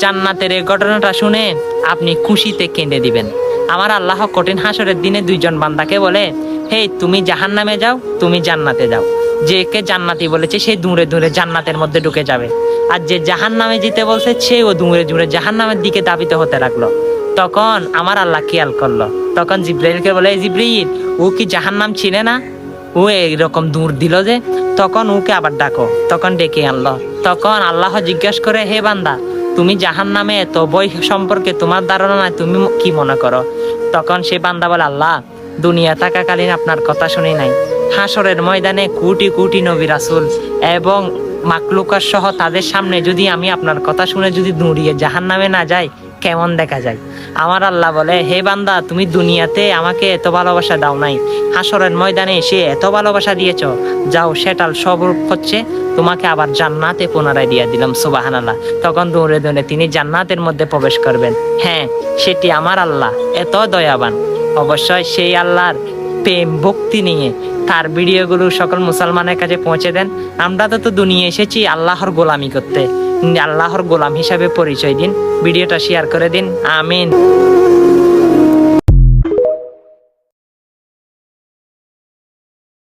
জান্নাতের এই ঘটনাটা শুনে আপনি খুশিতে কেঁদে দিবেন। আমার আল্লাহ কঠিন হাসরের দিনে দুইজন বান্দাকে বলে, হে তুমি জাহান্নামে যাও, তুমি জান্নাতে যাও। যে কে জান্নাতি বলেছে সে দূরে দূরে জান্নাতের মধ্যে ঢুকে যাবে, আর যে জাহান্নামে যেতে বলছে সেও দূরে দূরে জাহান্নামের দিকে ধাবিত হতে লাগলো। তখন আমার আল্লাহ খেয়াল করলো, তখন জিব্রাইলকে বলে, জিব্রাইল ও কি জাহান্নাম ছিলে না, ও এইরকম দূর দিল যে? তখন ওকে আবার ডাকো। তখন ডেকে আনলো। তখন আল্লাহ জিজ্ঞাসা করে, হে বান্দা, তুমি জাহান্নামে এত বই সম্পর্কে তোমার ধারণা নাই, তুমি কি মনে করো? তখন সে বান্দা বলে, আল্লাহ দুনিয়া থাকাকালীন আপনার কথা শুনি নাই, হাসরের ময়দানে কোটি কোটি নবী রাসূল এবং মাকলুকার সহ তাদের সামনে যদি আমি আপনার কথা শুনে যদি দৌড়িয়ে জাহান্নামে না যাই, কেমন দেখা যায়? আমার আল্লাহ বলে, হে বান্দা, তুমি দুনিয়াতে আমাকে এত ভালোবাসা দাও নাই, হাসরের ময়দানে এসে এত ভালোবাসা দিয়েছ, যাও সেটার স্বরূপ হচ্ছে তোমাকে আবার জান্নাতে পুনরায় দিয়ে দিলাম। সুবহানাল্লাহ। তখন দৌড়ে দৌড়ে তিনি জান্নাতের মধ্যে প্রবেশ করবেন। হ্যাঁ, সেটি আমার আল্লাহ এত দয়াবান। অবশ্যই সেই আল্লাহর প্রেম ভক্তি নিয়ে তার ভিডিওগুলো সকল মুসলমানের কাছে পৌঁছে দেন। আমরা তো দুনিয়া এসেছি আল্লাহর গোলামি করতে, আল্লাহর গোলাম হিসাবে পরিচয় দিন। ভিডিওটা শেয়ার করে দিন। আমিন।